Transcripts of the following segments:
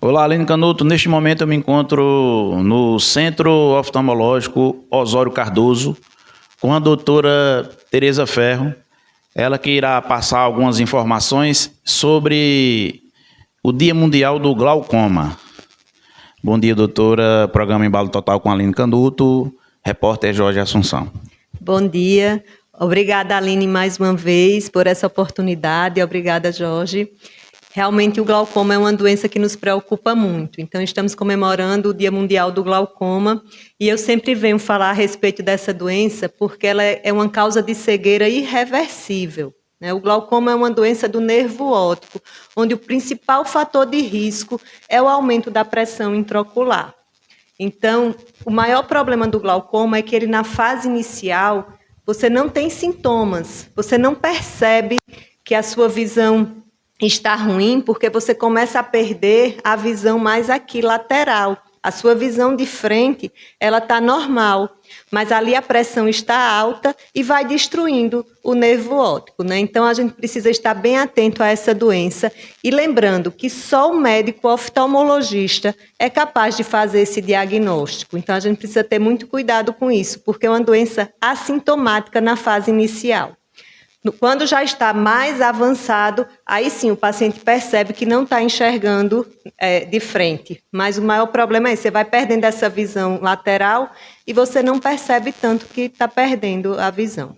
Olá, Aline Canuto. Neste momento eu me encontro no Centro Oftalmológico Osório Cardoso com a doutora Tereza Ferro, ela que irá passar algumas informações sobre o Dia Mundial do Glaucoma. Bom dia, doutora. Programa Embalo Total com a Aline Canuto, repórter Jorge Assunção. Bom dia. Obrigada, Aline, mais uma vez por essa oportunidade. Obrigada, Jorge. Realmente o glaucoma é uma doença que nos preocupa muito. Então, estamos comemorando o Dia Mundial do Glaucoma e eu sempre venho falar a respeito dessa doença porque ela é uma causa de cegueira irreversível. O glaucoma é uma doença do nervo óptico, onde o principal fator de risco é o aumento da pressão intraocular. Então, o maior problema do glaucoma é que ele, na fase inicial, você não tem sintomas, você não percebe que a sua visão está ruim, porque você começa a perder a visão mais aqui, lateral. A sua visão de frente, ela está normal, mas ali a pressão está alta e vai destruindo o nervo óptico, né? Então, a gente precisa estar bem atento a essa doença e lembrando que só o médico oftalmologista é capaz de fazer esse diagnóstico. Então, a gente precisa ter muito cuidado com isso, porque é uma doença assintomática na fase inicial. Quando já está mais avançado, aí sim o paciente percebe que não está enxergando de frente. Mas o maior problema é que você vai perdendo essa visão lateral e você não percebe tanto que está perdendo a visão.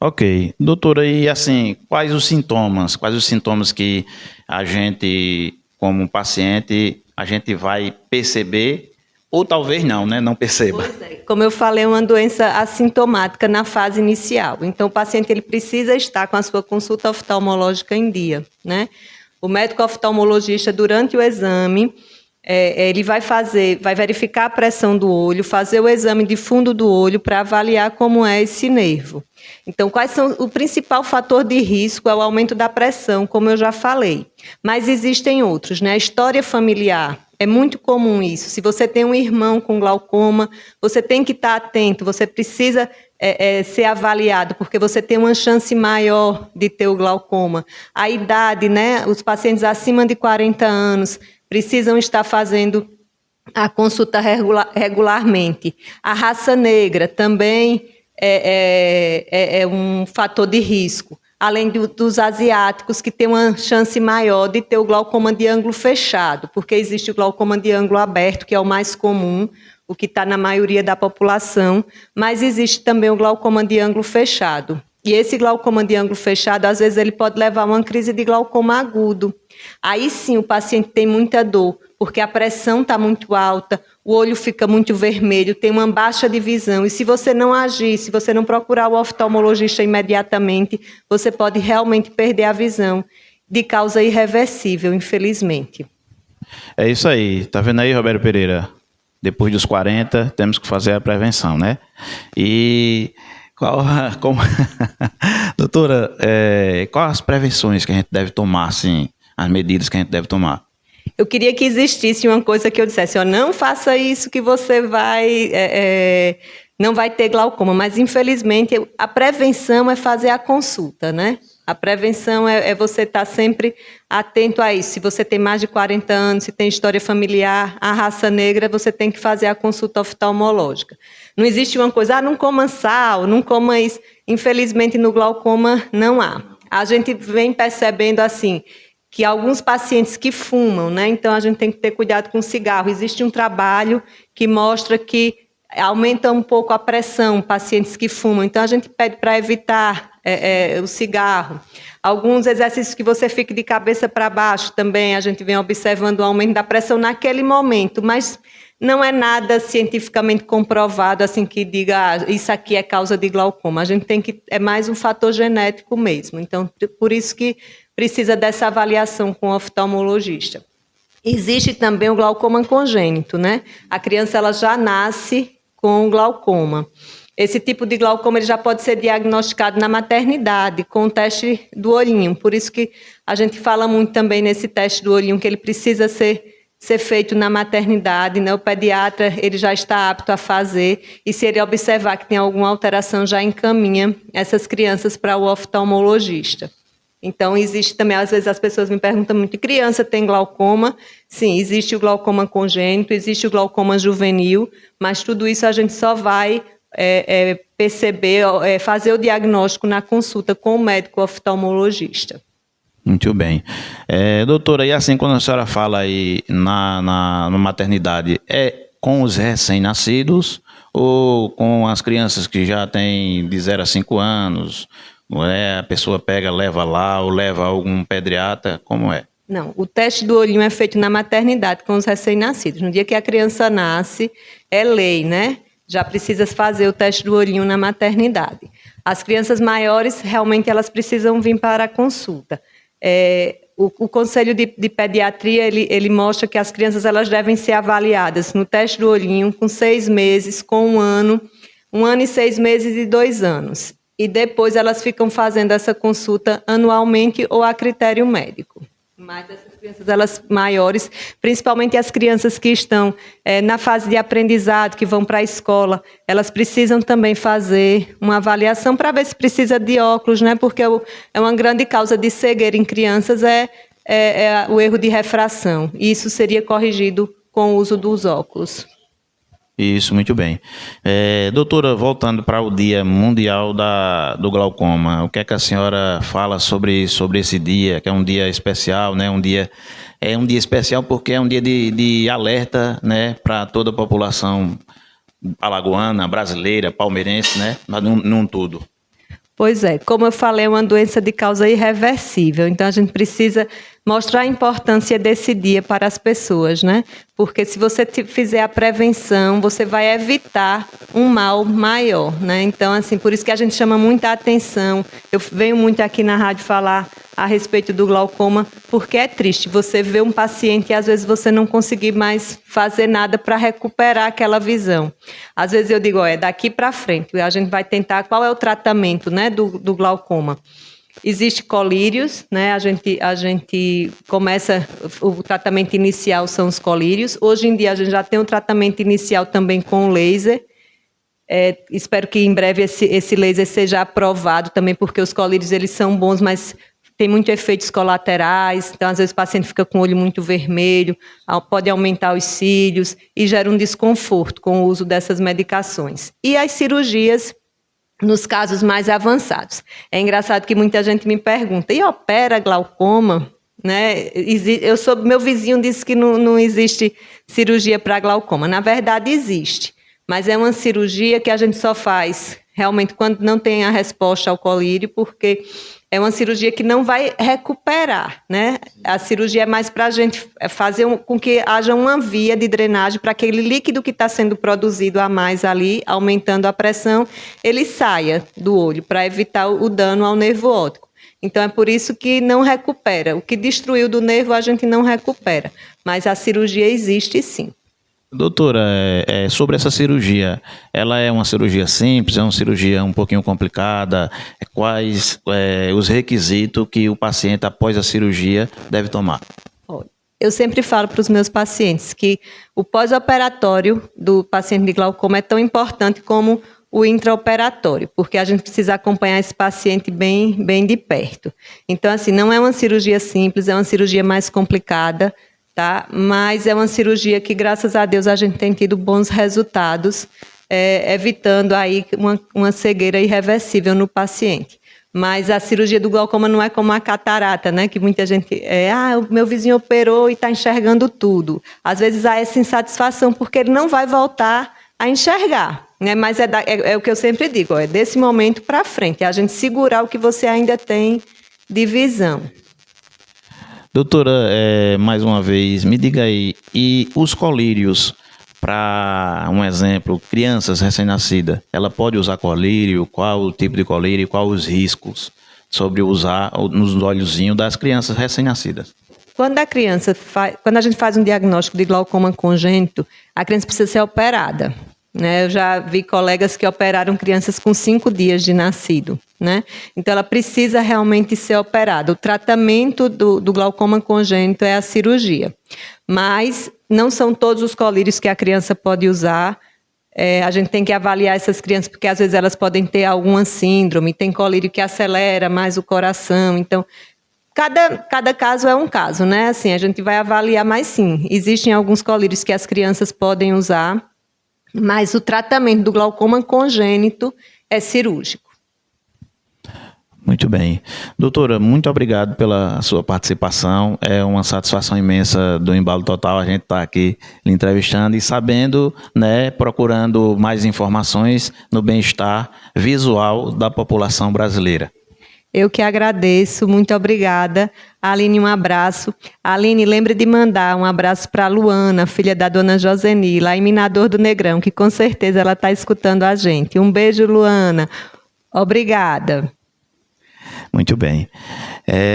Ok. Doutora, e assim, quais os sintomas que a gente, como paciente, a gente vai perceber ou talvez não, né? Não perceba. Pois é. Como eu falei, é uma doença assintomática na fase inicial. Então, o paciente ele precisa estar com a sua consulta oftalmológica em dia, né? O médico oftalmologista, durante o exame, ele vai verificar a pressão do olho, fazer o exame de fundo do olho para avaliar como é esse nervo. Então, o principal fator de risco é o aumento da pressão, como eu já falei. Mas existem outros, né? A história familiar. É muito comum isso. Se você tem um irmão com glaucoma, você tem que estar atento, você precisa ser avaliado, porque você tem uma chance maior de ter o glaucoma. A idade, né? Os pacientes acima de 40 anos precisam estar fazendo a consulta regularmente. A raça negra também é um fator de risco. Além dos asiáticos, que têm uma chance maior de ter o glaucoma de ângulo fechado, porque existe o glaucoma de ângulo aberto, que é o mais comum, o que está na maioria da população, mas existe também o glaucoma de ângulo fechado. E esse glaucoma de ângulo fechado, às vezes, ele pode levar a uma crise de glaucoma agudo. Aí sim o paciente tem muita dor, porque a pressão está muito alta, o olho fica muito vermelho, tem uma baixa de visão. E se você não agir, se você não procurar o oftalmologista imediatamente, você pode realmente perder a visão de causa irreversível, infelizmente. É isso aí. Tá vendo aí, Roberto Pereira? Depois dos 40, temos que fazer a prevenção, né? E doutora, quais as prevenções que a gente deve tomar, assim, as medidas que a gente deve tomar? Eu queria que existisse uma coisa que eu dissesse, não faça isso que você não vai ter glaucoma, mas infelizmente a prevenção é fazer a consulta, né? A prevenção é você estar sempre atento a isso. Se você tem mais de 40 anos, se tem história familiar, a raça negra, você tem que fazer a consulta oftalmológica. Não existe uma coisa, não coma sal, não coma isso. Infelizmente no glaucoma não há. A gente vem percebendo assim, que alguns pacientes que fumam, né? Então a gente tem que ter cuidado com o cigarro. Existe um trabalho que mostra que aumenta um pouco a pressão, pacientes que fumam. Então a gente pede para evitar o cigarro. Alguns exercícios que você fique de cabeça para baixo também, a gente vem observando o aumento da pressão naquele momento, mas não é nada cientificamente comprovado assim que diga isso aqui é causa de glaucoma. A gente é mais um fator genético mesmo. Então, por isso que precisa dessa avaliação com o oftalmologista. Existe também o glaucoma congênito, né? A criança ela já nasce com o glaucoma. Esse tipo de glaucoma ele já pode ser diagnosticado na maternidade, com o teste do olhinho. Por isso que a gente fala muito também nesse teste do olhinho, que ele precisa ser feito na maternidade, né? O pediatra ele já está apto a fazer, e se ele observar que tem alguma alteração, já encaminha essas crianças para o oftalmologista. Então, existe também, às vezes as pessoas me perguntam muito, criança tem glaucoma? Sim, existe o glaucoma congênito, existe o glaucoma juvenil, mas tudo isso a gente só vai perceber, fazer o diagnóstico na consulta com o médico oftalmologista. Muito bem. Doutora, e assim, quando a senhora fala aí na maternidade, é com os recém-nascidos ou com as crianças que já têm de 0 a 5 anos? Não é? A pessoa pega, leva lá ou leva algum pediatra? Como é? Não, o teste do olhinho é feito na maternidade com os recém-nascidos. No dia que a criança nasce, é lei, né? Já precisa fazer o teste do olhinho na maternidade. As crianças maiores, realmente, elas precisam vir para a consulta. O Conselho de Pediatria, ele mostra que as crianças elas devem ser avaliadas no teste do olhinho com 6 meses, com 1 ano e 6 meses e 2 anos. E depois elas ficam fazendo essa consulta anualmente ou a critério médico. Mas essas crianças elas maiores, principalmente as crianças que estão na fase de aprendizado, que vão para a escola, elas precisam também fazer uma avaliação para ver se precisa de óculos, né? Porque é uma grande causa de cegueira em crianças o erro de refração. E isso seria corrigido com o uso dos óculos. Isso, muito bem. Doutora, voltando para o Dia Mundial do Glaucoma, o que é que a senhora fala sobre esse dia, que é um dia especial, né? É um dia especial porque é um dia de alerta, né, para toda a população alagoana, brasileira, palmeirense, né, num tudo. Pois é, como eu falei, é uma doença de causa irreversível, então a gente precisa mostrar a importância desse dia para as pessoas, né? Porque se você fizer a prevenção, você vai evitar um mal maior, né? Então, assim, por isso que a gente chama muita atenção. Eu venho muito aqui na rádio falar a respeito do glaucoma, porque é triste você ver um paciente e às vezes você não conseguir mais fazer nada para recuperar aquela visão. Às vezes eu digo, daqui para frente, a gente vai tentar, qual é o tratamento, né, do glaucoma? Existe colírios, né? A gente começa, o tratamento inicial são os colírios. Hoje em dia a gente já tem um tratamento inicial também com laser. Espero que em breve esse laser seja aprovado também, porque os colírios eles são bons, mas tem muitos efeitos colaterais. Então, às vezes o paciente fica com o olho muito vermelho, pode aumentar os cílios e gera um desconforto com o uso dessas medicações. E as cirurgias nos casos mais avançados. É engraçado que muita gente me pergunta, e opera glaucoma? Né? Meu vizinho disse que não existe cirurgia para glaucoma. Na verdade, existe, mas é uma cirurgia que a gente só faz realmente quando não tem a resposta ao colírio, porque é uma cirurgia que não vai recuperar, né? A cirurgia é mais para a gente fazer com que haja uma via de drenagem para aquele líquido que está sendo produzido a mais ali, aumentando a pressão, ele saia do olho, para evitar o dano ao nervo óptico. Então, é por isso que não recupera. O que destruiu do nervo, a gente não recupera. Mas a cirurgia existe, sim. Doutora, sobre essa cirurgia, ela é uma cirurgia simples, é uma cirurgia um pouquinho complicada? Quais os requisitos que o paciente, após a cirurgia, deve tomar? Eu sempre falo para os meus pacientes que o pós-operatório do paciente de glaucoma é tão importante como o intraoperatório, porque a gente precisa acompanhar esse paciente bem de perto. Então, assim, não é uma cirurgia simples, é uma cirurgia mais complicada, tá? Mas é uma cirurgia que, graças a Deus, a gente tem tido bons resultados, evitando aí uma cegueira irreversível no paciente. Mas a cirurgia do glaucoma não é como a catarata, né? Que muita gente... o meu vizinho operou e está enxergando tudo. Às vezes há essa insatisfação porque ele não vai voltar a enxergar, né? Mas é o que eu sempre digo, é desse momento para frente, é a gente segurar o que você ainda tem de visão. Doutora, mais uma vez, me diga aí, e os colírios, para um exemplo, crianças recém-nascidas, ela pode usar colírio? Qual o tipo de colírio e quais os riscos sobre usar nos olhozinhos das crianças recém-nascidas? Quando a gente faz um diagnóstico de glaucoma congênito, a criança precisa ser operada, né? Eu já vi colegas que operaram crianças com 5 dias de nascido, né? Então, ela precisa realmente ser operada. O tratamento do glaucoma congênito é a cirurgia. Mas não são todos os colírios que a criança pode usar. A gente tem que avaliar essas crianças, porque às vezes elas podem ter alguma síndrome, tem colírio que acelera mais o coração. Então, cada caso é um caso, né? Assim, a gente vai avaliar, mas sim, existem alguns colírios que as crianças podem usar, mas o tratamento do glaucoma congênito é cirúrgico. Muito bem. Doutora, muito obrigado pela sua participação. É uma satisfação imensa do Embalo Total a gente estar aqui lhe entrevistando e sabendo, né, procurando mais informações no bem-estar visual da população brasileira. Eu que agradeço, muito obrigada. Aline, um abraço. Aline, lembre de mandar um abraço para a Luana, filha da dona Joseni, lá em Minador do Negrão, que com certeza ela está escutando a gente. Um beijo, Luana. Obrigada. Muito bem.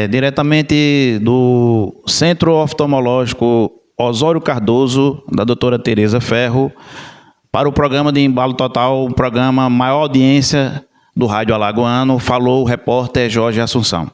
Diretamente do Centro Oftalmológico Osório Cardoso, da doutora Tereza Ferro, para o programa de Embalo Total, o programa maior audiência do Rádio Alagoano, falou o repórter Jorge Assunção.